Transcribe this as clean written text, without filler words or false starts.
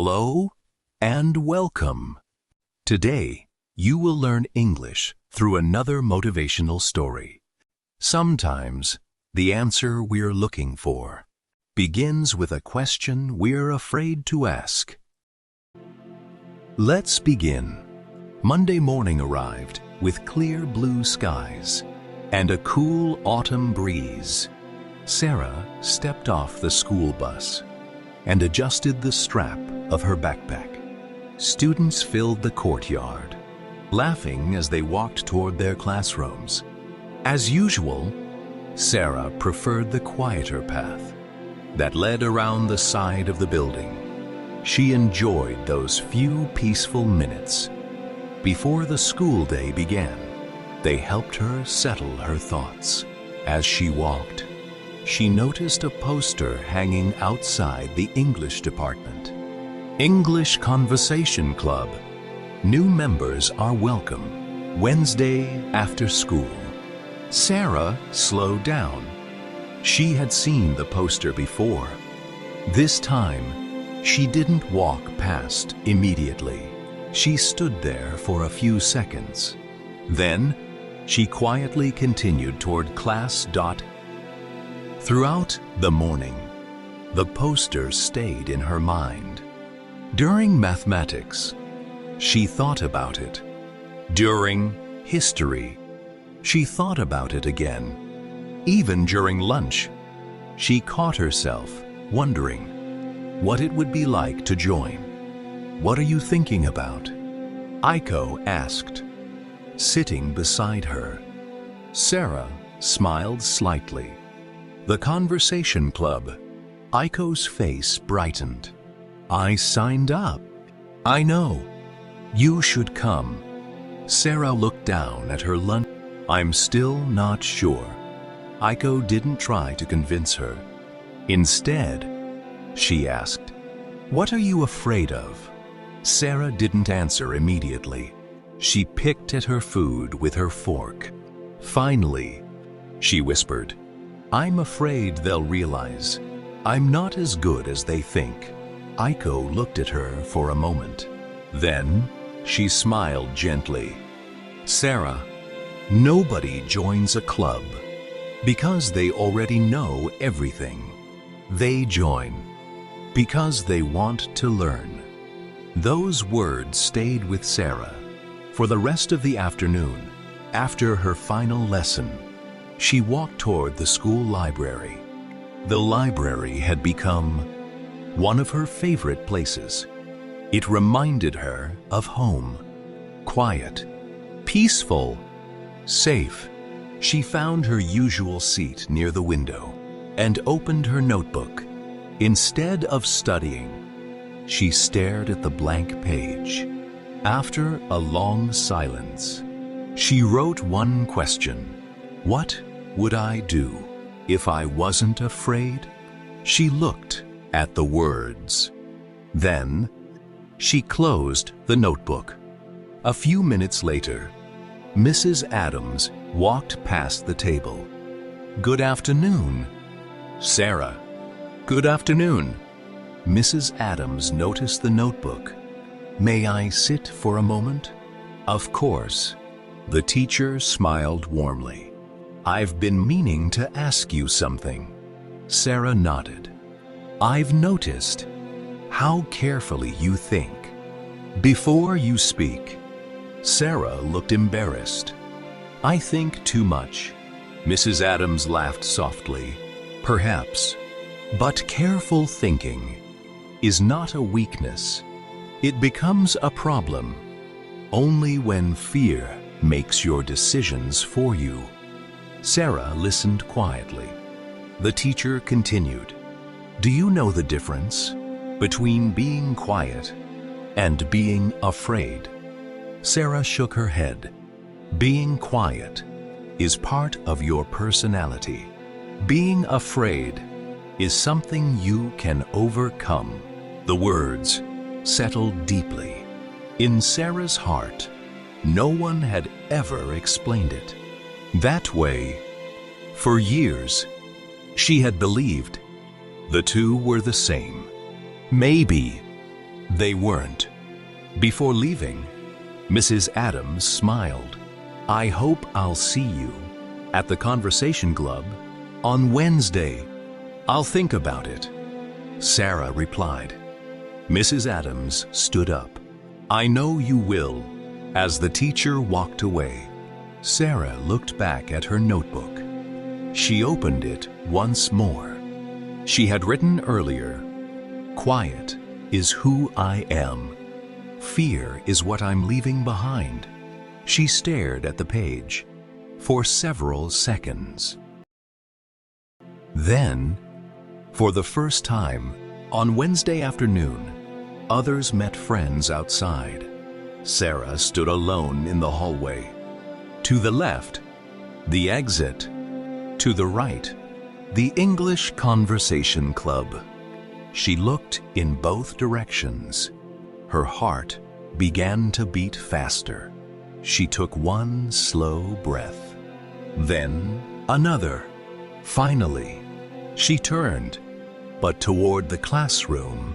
Hello and welcome. Today, you will learn English through another motivational story. Sometimes, the answer we're looking for begins with a question we're afraid to ask. Let's begin. Monday morning arrived with clear blue skies and a cool autumn breeze. Sarah stepped off the school bus and adjusted the strap of her backpack. Students filled the courtyard, laughing as they walked toward their classrooms. As usual, Sarah preferred the quieter path that led around the side of the building. She enjoyed those few peaceful minutes. Before the school day began, they helped her settle her thoughts. As she walked, she noticed a poster hanging outside the English department. English Conversation Club. New members are welcome. Wednesday after school. Sarah slowed down. She had seen the poster before. This time, she didn't walk past immediately. She stood there for a few seconds. Then, she quietly continued toward class. Throughout the morning, the poster stayed in her mind. During mathematics, she thought about it. During history, she thought about it again. Even during lunch, she caught herself wondering what it would be like to join. "What are you thinking about?" Aiko asked, sitting beside her. Sarah smiled slightly. The Conversation Club. Aiko's face brightened. "I signed up." "I know. You should come." Sarah looked down at her lunch. "I'm still not sure." Aiko didn't try to convince her. Instead, she asked, "What are you afraid of?" Sarah didn't answer immediately. She picked at her food with her fork. Finally, she whispered, "I'm afraid they'll realize I'm not as good as they think." Aiko looked at her for a moment. Then, she smiled gently. "Sarah, nobody joins a club because they already know everything. They join because they want to learn." Those words stayed with Sarah for the rest of the afternoon. After her final lesson, she walked toward the school library. The library had become one of her favorite places. It reminded her of home. Quiet, peaceful, safe. She found her usual seat near the window and opened her notebook. Instead of studying, she stared at the blank page. After a long silence, she wrote one question. "What would I do if I wasn't afraid?" She looked at the words. Then, she closed the notebook. A few minutes later, Mrs. Adams walked past the table. "Good afternoon." "Sarah." "Good afternoon." Mrs. Adams noticed the notebook. "May I sit for a moment?" "Of course." The teacher smiled warmly. "I've been meaning to ask you something." Sarah nodded. "I've noticed how carefully you think before you speak." Sarah looked embarrassed. "I think too much." Mrs. Adams laughed softly. "Perhaps. But careful thinking is not a weakness. It becomes a problem only when fear makes your decisions for you." Sarah listened quietly. The teacher continued, "Do you know the difference between being quiet and being afraid?" Sarah shook her head. "Being quiet is part of your personality. Being afraid is something you can overcome." The words settled deeply in Sarah's heart. No one had ever explained it that way. For years, she had believed the two were the same. Maybe They weren't. Before leaving, Mrs. Adams smiled. "I hope I'll see you at the Conversation Club on Wednesday. I'll think about it," Sarah replied. Mrs. Adams stood up. "I know you will." As the teacher walked away, Sarah looked back at her notebook. She opened it once more. She had written earlier, "Quiet is who I am. Fear is what I'm leaving behind." She stared at the page for several seconds. Then, for the first time, on Wednesday afternoon, others met friends outside. Sarah stood alone in the hallway. To the left, the exit. To the right, the English Conversation Club. She looked in both directions. Her heart began to beat faster. She took one slow breath, then another. Finally, she turned, but toward the classroom